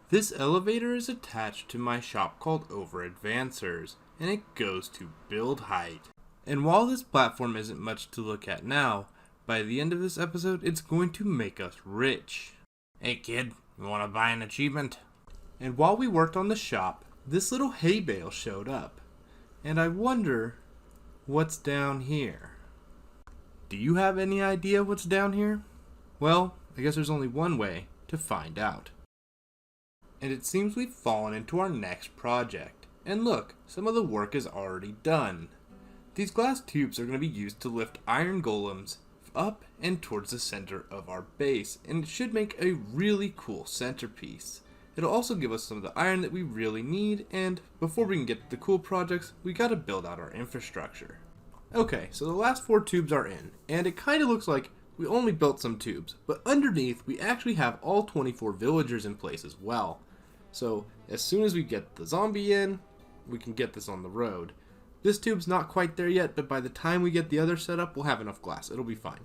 This elevator is attached to my shop called Advancers, and it goes to build height. And while this platform isn't much to look at now, by the end of this episode, it's going to make us rich. Hey kid, you want to buy an achievement? And while we worked on the shop, this little hay bale showed up. And I wonder what's down here. Do you have any idea what's down here? Well, I guess there's only one way to find out. And it seems we've fallen into our next project. And look, some of the work is already done. These glass tubes are going to be used to lift iron golems up and towards the center of our base, and it should make a really cool centerpiece. It'll also give us some of the iron that we really need, and before we can get to the cool projects, we gotta build out our infrastructure. Okay, so the last 4 tubes are in, and it kinda looks like we only built some tubes, but underneath we actually have all 24 villagers in place as well. So as soon as we get the zombie in, we can get this on the road. This tube's not quite there yet, but by the time we get the other set up, we'll have enough glass. It'll be fine.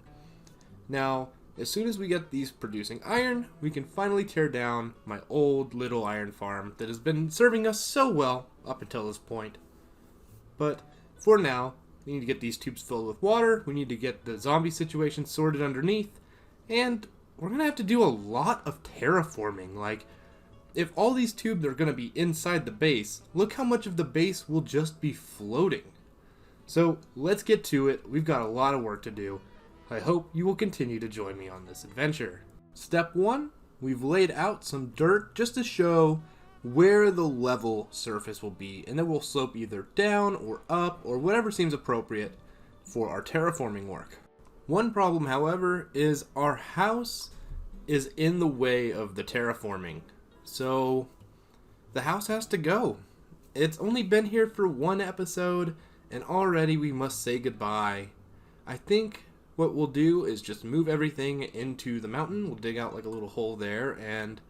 Now, as soon as we get these producing iron, we can finally tear down my old little iron farm that has been serving us so well up until this point. But for now, we need to get these tubes filled with water, we need to get the zombie situation sorted underneath, and we're going to have to do a lot of terraforming. Like, if all these tubes are going to be inside the base, look how much of the base will just be floating. So let's get to it. We've got a lot of work to do. I hope you will continue to join me on this adventure. Step 1, we've laid out some dirt just to show where the level surface will be, and then we'll slope either down or up or whatever seems appropriate for our terraforming work. One problem, however, is our house is in the way of the terraforming. So the house has to go. It's only been here for 1 episode, and already we must say goodbye. I think what we'll do is just move everything into the mountain. We'll dig out like a little hole there, and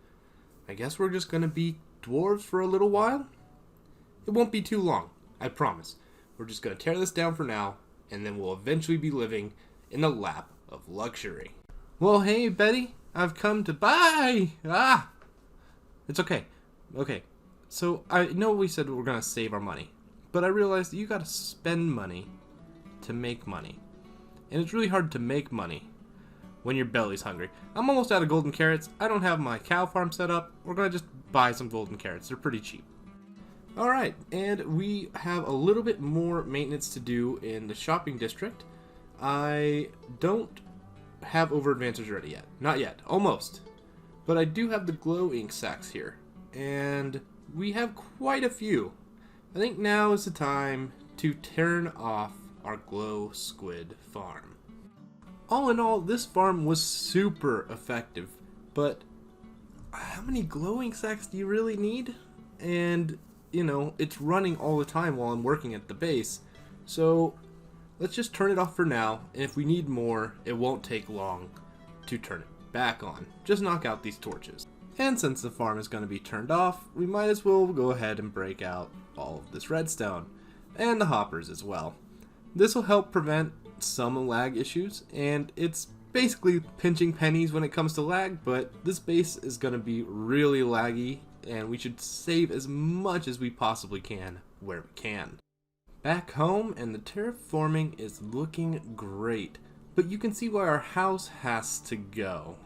I guess we're just going to be dwarves for a little while. It won't be too long, I promise. We're just going to tear this down for now, and then we'll eventually be living in the lap of luxury. Well, hey, Betty, I've come to buy. It's okay. Okay, so I know we said we're going to save our money, but I realized that you got to spend money to make money. And it's really hard to make money when your belly's hungry. I'm almost out of golden carrots. I don't have my cow farm set up. We're going to just buy some golden carrots. They're pretty cheap. Alright, and we have a little bit more maintenance to do in the shopping district. I don't have Advancers ready yet. Not yet. Almost. But I do have the glow ink sacks here. And we have quite a few. I think now is the time to turn off our glow squid farm. All in all, this farm was super effective, but how many glowing sacks do you really need? And, you know, it's running all the time while I'm working at the base, so let's just turn it off for now, and if we need more, it won't take long to turn it back on. Just knock out these torches. And since the farm is going to be turned off, we might as well go ahead and break out all of this redstone, and the hoppers as well. This will help prevent some lag issues, and it's basically pinching pennies when it comes to lag, but this base is going to be really laggy, and we should save as much as we possibly can where we can. Back home, and the terraforming is looking great, but you can see why our house has to go.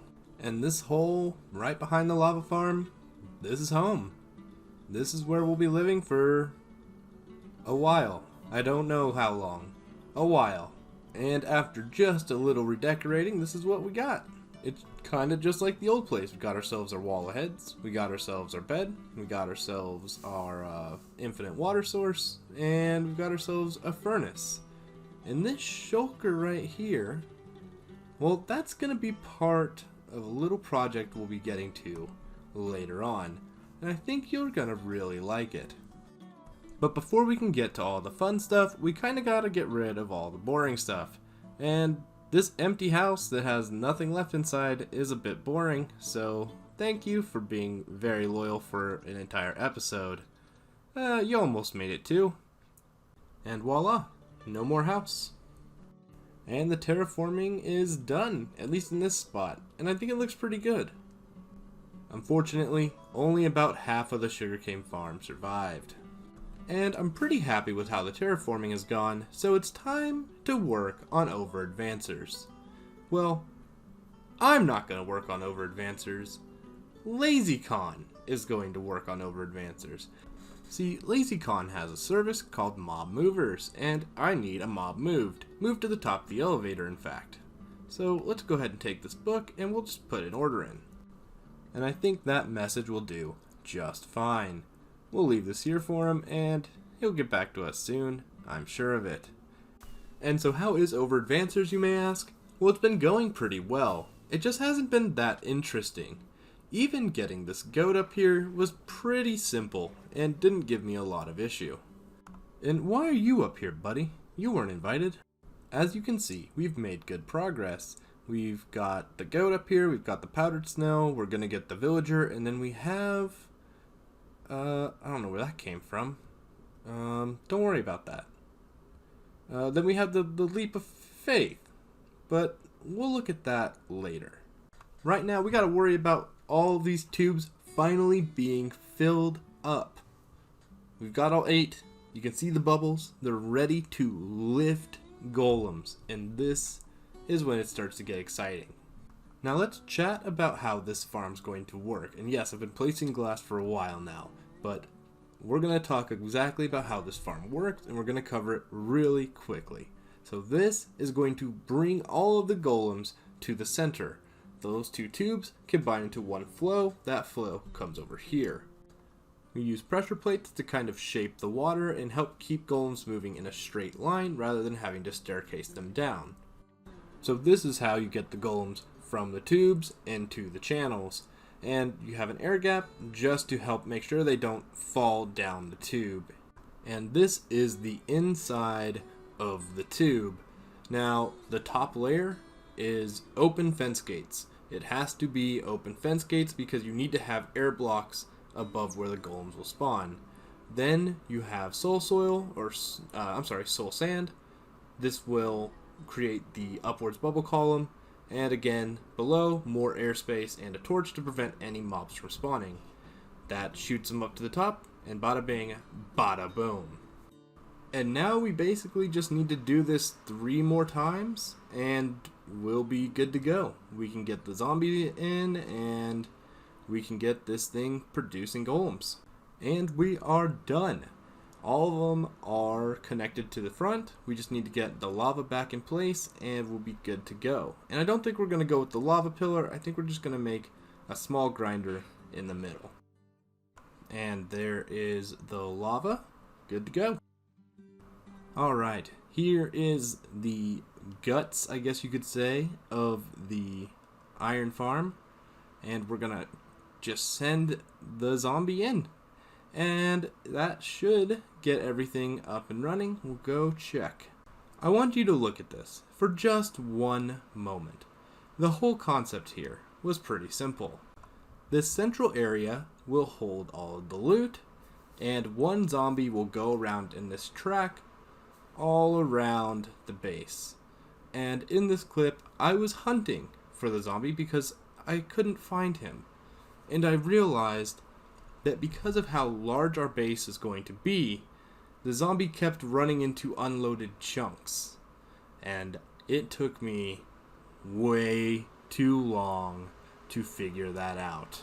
And this hole right behind the lava farm, this is home. This is where we'll be living for a while. I don't know how long. A while. And after just a little redecorating, this is what we got. It's kind of just like the old place. We got ourselves our wall of heads, we got ourselves our bed, we got ourselves our infinite water source, and we got ourselves a furnace. And this shulker right here, well, that's going to be part of a little project we'll be getting to later on. And I think you're going to really like it. But before we can get to all the fun stuff, we kind of got to get rid of all the boring stuff. And this empty house that has nothing left inside is a bit boring, so thank you for being very loyal for an entire episode. You almost made it too. And voila, no more house. And the terraforming is done, at least in this spot, and I think it looks pretty good. Unfortunately, only about half of the sugarcane farm survived. And I'm pretty happy with how the terraforming has gone, so it's time to work on over-advancers. Well, I'm not going to work on over-advancers. LazyCon is going to work on over-advancers. See, LazyCon has a service called Mob Movers, and I need a mob moved. Moved to the top of the elevator, in fact. So let's go ahead and take this book, and we'll just put an order in. And I think that message will do just fine. We'll leave this here for him, and he'll get back to us soon, I'm sure of it. And so how is over-advancers, you may ask? Well, it's been going pretty well. It just hasn't been that interesting. Even getting this goat up here was pretty simple and didn't give me a lot of issue. And why are you up here, buddy? You weren't invited. As you can see, we've made good progress. We've got the goat up here, we've got the powdered snow, we're gonna get the villager, and then we have... I don't know where that came from. Don't worry about that. Then we have the leap of faith, but we'll look at that later. Right now, we gotta worry about all these tubes finally being filled up. We've got all 8. You can see the bubbles. They're ready to lift golems, and this is when it starts to get exciting. Now let's chat about how this farm's going to work. And yes, I've been placing glass for a while now, but we're going to talk exactly about how this farm works, and we're going to cover it really quickly. So this is going to bring all of the golems to the center. Those 2 tubes combine into one flow. That flow comes over here. We use pressure plates to kind of shape the water and help keep golems moving in a straight line rather than having to staircase them down. So this is how you get the golems from the tubes into the channels. And you have an air gap just to help make sure they don't fall down the tube. And this is the inside of the tube. Now, the top layer is open fence gates. It has to be open fence gates because you need to have air blocks above where the golems will spawn. Then you have soul soil, or soul sand. This will create the upwards bubble column, and again below more airspace and a torch to prevent any mobs from spawning. That shoots them up to the top, and bada bing, bada boom. And now we basically just need to do this 3 more times, and we'll be good to go. We can get the zombie in, and we can get this thing producing golems. And we are done. All of them are connected to the front. We just need to get the lava back in place, and we'll be good to go. And I don't think we're going to go with the lava pillar. I think we're just going to make a small grinder in the middle. And there is the lava. Good to go. Alright, here is the guts, I guess you could say, of the iron farm. And we're gonna just send the zombie in. And that should get everything up and running. We'll go check. I want you to look at this for just one moment. The whole concept here was pretty simple. This central area will hold all of the loot, and one zombie will go around in this track all around the base. And in this clip, I was hunting for the zombie because I couldn't find him. And I realized that because of how large our base is going to be, the zombie kept running into unloaded chunks. And it took me way too long to figure that out.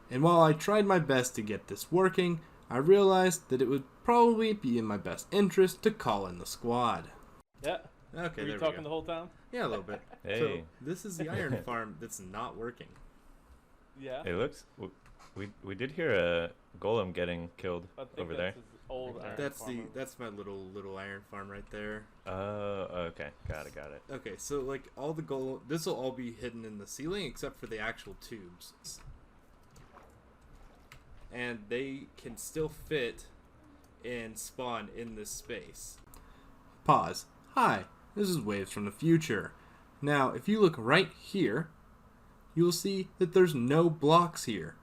And while I tried my best to get this working, I realized that it would probably be in my best interest to call in the squad. Yeah. Okay, Were you talking the whole time? Yeah, a little bit. Hey. So this is the iron farm that's not working. Yeah. It looks. We did hear a golem getting killed I think over that's there. his old iron farm. That's my little iron farm right there. Oh, okay. Got it. Okay, so like all the this will all be hidden in the ceiling except for the actual tubes. And they can still fit and spawn in this space. Pause. Hi, this is Waves from the future. Now, if you look right here, you'll see that there's no blocks here.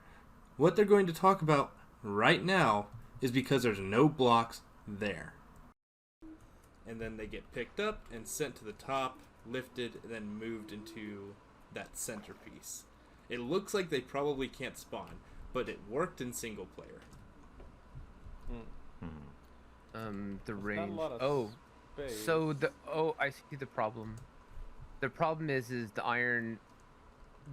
What they're going to talk about right now is because there's no blocks there. And then they get picked up and sent to the top, lifted, and then moved into that centerpiece. It looks like they probably can't spawn, but it worked in single player. The There's range. not a lot of space. I see the problem. The problem is the iron.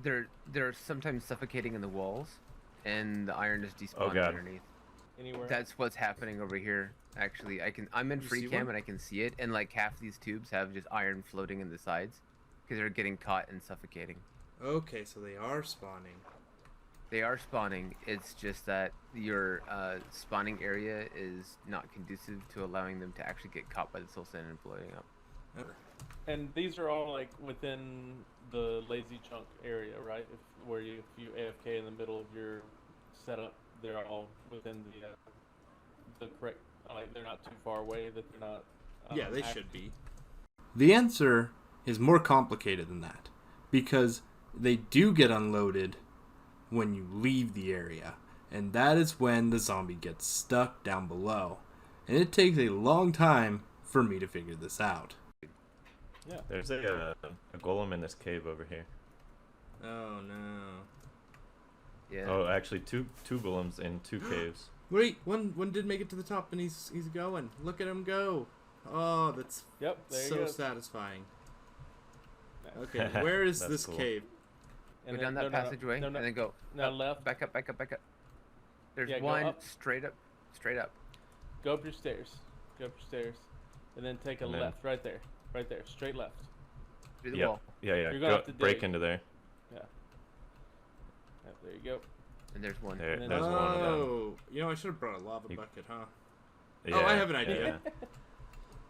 They're sometimes suffocating in the walls, and the iron is despawning underneath. Anywhere? That's what's happening over here. Actually, I'm in free cam and I can see it, and like half these tubes have just iron floating in the sides, because they're getting caught and suffocating. Okay, so they are spawning. They are spawning. It's just that your spawning area is not conducive to allowing them to actually get caught by the soul sand and blowing up. And these are all like within the lazy chunk area, right? If you AFK in the middle of your setup, they're all within the correct. Like they're not too far away. That they're not. Yeah, they should be. The answer is more complicated than that, because they do get unloaded when you leave the area, and that is when the zombie gets stuck down below, and it takes a long time for me to figure this out. Yeah, there's a golem in this cave over here. Oh no. Yeah. Oh, actually, two golems in 2 caves. Wait, one did make it to the top, and he's going. Look at him go. Oh, that's Yep, there so you go. satisfying. Okay, where is this cool. cave? Go down that passageway and then go. Now up, left. Back up. There's Yeah, go one up. straight up. Go up your stairs. And then take a And then- left right there. Straight left. Through the Yep. wall. Yeah. You're gonna Go, have to break dig. into there. There you go. And there's one. There, And then- there's one of them. Oh, you know, I should have brought a lava bucket, huh? Yeah, Oh, I have an idea. yeah.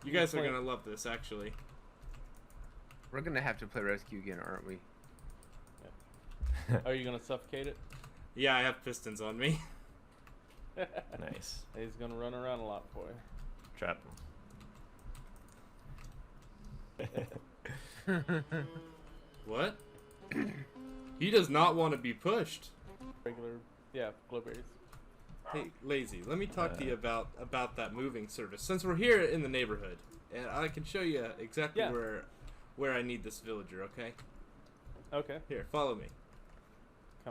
You guys are gonna love this, actually. We're gonna have to play rescue again, aren't we? Are you gonna suffocate it? Yeah, I have pistons on me. Nice. He's gonna run around a lot for you. Trap What? He does not want to be pushed. Regular, glowberries. Hey, Lazy, let me talk to you about that moving service. Since we're here in the neighborhood, and I can show you exactly Yeah. where I need this villager, okay? Okay. Here, follow me.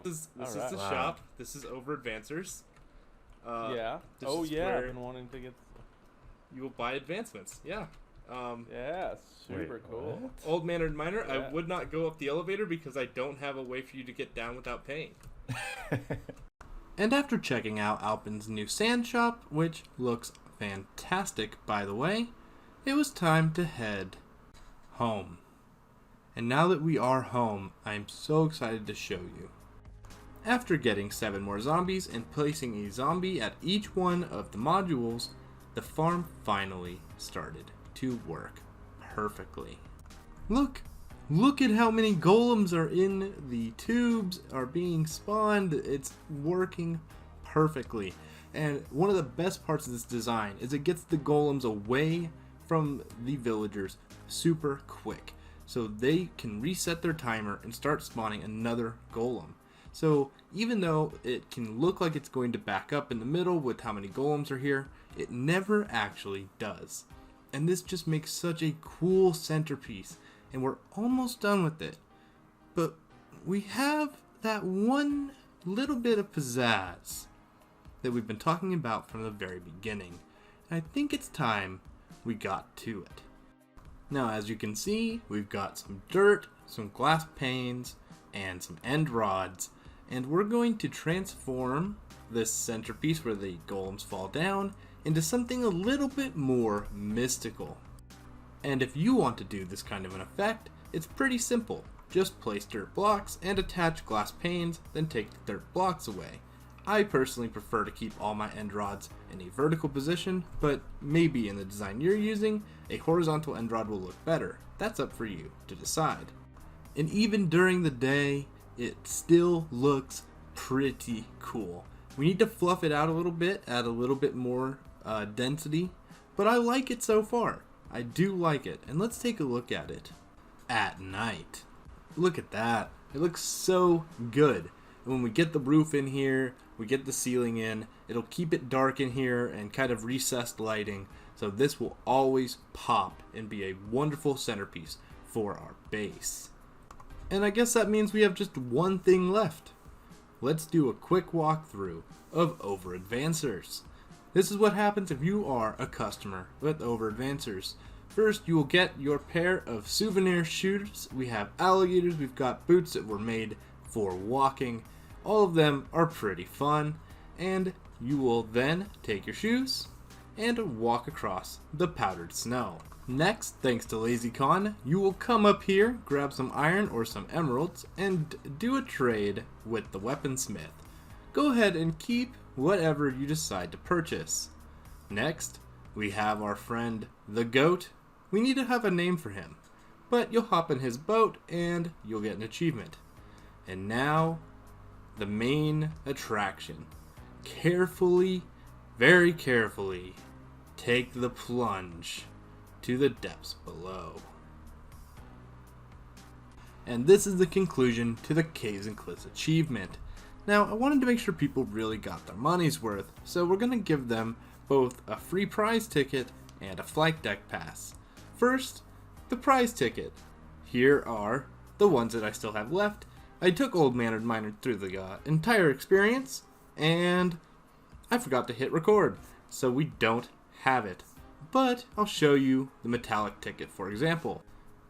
This is Alright. the Wow. shop. This is Over Advancers. Yeah. this Oh is yeah. I've where been wanting to get. You will buy advancements. Yeah. Yeah. Super Wait, cool. what? Old Mannered Miner, I Yeah. would not go up the elevator because I don't have a way for you to get down without paying. And after checking out Alpin's new sand shop, which looks fantastic by the way, it was time to head home. And now that we are home, I am so excited to show you. After getting 7 more zombies and placing a zombie at each one of the modules, the farm finally started to work perfectly. Look at how many golems are in the tubes, are being spawned. It's working perfectly. And one of the best parts of this design is it gets the golems away from the villagers super quick, so they can reset their timer and start spawning another golem. So even though it can look like it's going to back up in the middle with how many golems are here, it never actually does. And this just makes such a cool centerpiece, and we're almost done with it. But we have that one little bit of pizzazz that we've been talking about from the very beginning. And I think it's time we got to it. Now, as you can see, we've got some dirt, some glass panes, and some end rods, and we're going to transform this centerpiece where the golems fall down into something a little bit more mystical. And if you want to do this kind of an effect, it's pretty simple. Just place dirt blocks and attach glass panes, then take the dirt blocks away. I personally prefer to keep all my end rods in a vertical position, but maybe in the design you're using, a horizontal end rod will look better. That's up for you to decide. And even during the day, it still looks pretty cool. We need to fluff it out a little bit, add a little bit more density, but I like it so far. I do like it, and let's take a look at it at night. Look at that. It looks so good. And when we get the roof in here, we get the ceiling in, it'll keep it dark in here and kind of recessed lighting, so this will always pop and be a wonderful centerpiece for our base. And I guess that means we have just one thing left. Let's do a quick walkthrough of Over Advancers. This is what happens if you are a customer with Over Advancers. First, you will get your pair of souvenir shoes. We have alligators, we've got boots that were made for walking. All of them are pretty fun. And you will then take your shoes and walk across the powdered snow. Next, thanks to LazyCon, you will come up here, grab some iron or some emeralds, and do a trade with the weaponsmith. Go ahead and keep whatever you decide to purchase. Next, we have our friend the goat. We need to have a name for him, but you'll hop in his boat and you'll get an achievement. And now, the main attraction. Carefully, very carefully, take the plunge to the depths below. And this is the conclusion to the Caves and Cliffs achievement. Now, I wanted to make sure people really got their money's worth, so we're going to give them both a free prize ticket and a flight deck pass. First, the prize ticket. Here are the ones that I still have left. I took Old Mannered Miner through the entire experience, and I forgot to hit record, so we don't have it. But I'll show you the metallic ticket, for example.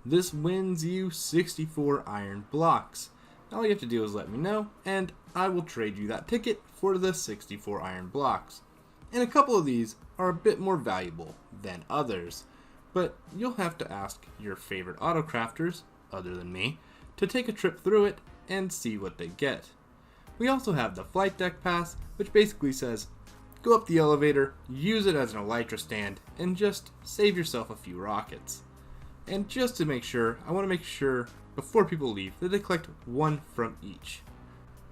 This wins you 64 iron blocks. All you have to do is let me know, and I will trade you that ticket for the 64 iron blocks. And a couple of these are a bit more valuable than others, but you'll have to ask your favorite autocrafters, other than me, to take a trip through it and see what they get. We also have the flight deck pass, which basically says, go up the elevator, use it as an elytra stand, and just save yourself a few rockets. And just to make sure, I want to make sure before people leave that they collect one from each.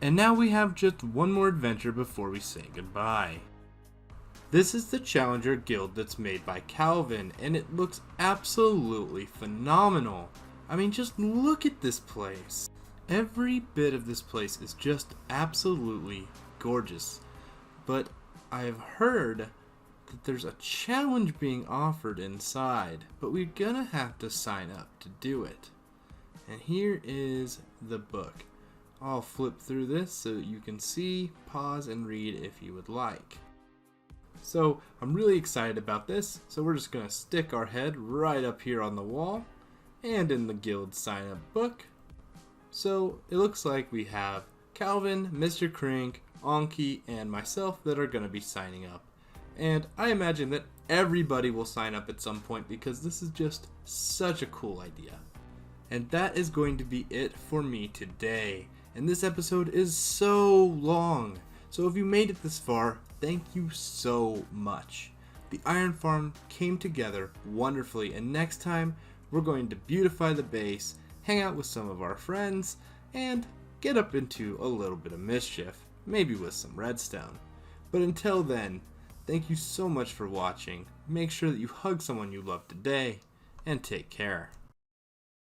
And now we have just one more adventure before we say goodbye. This is the Challenger Guild that's made by Calvin, and it looks absolutely phenomenal. I mean, just look at this place. Every bit of this place is just absolutely gorgeous. But I've heard that there's a challenge being offered inside, but we're gonna have to sign up to do it. And here is the book. I'll flip through this so that you can see, pause, and read if you would like. So I'm really excited about this, so we're just gonna stick our head right up here on the wall and in the guild sign up book. So it looks like we have Calvin, Mr. Crink, Anki, and myself that are gonna be signing up. And I imagine that everybody will sign up at some point because this is just such a cool idea. And that is going to be it for me today. And this episode is so long. So if you made it this far, thank you so much. The iron farm came together wonderfully, and next time we're going to beautify the base, hang out with some of our friends, and get up into a little bit of mischief, maybe with some redstone. But until then, thank you so much for watching. Make sure that you hug someone you love today, and take care.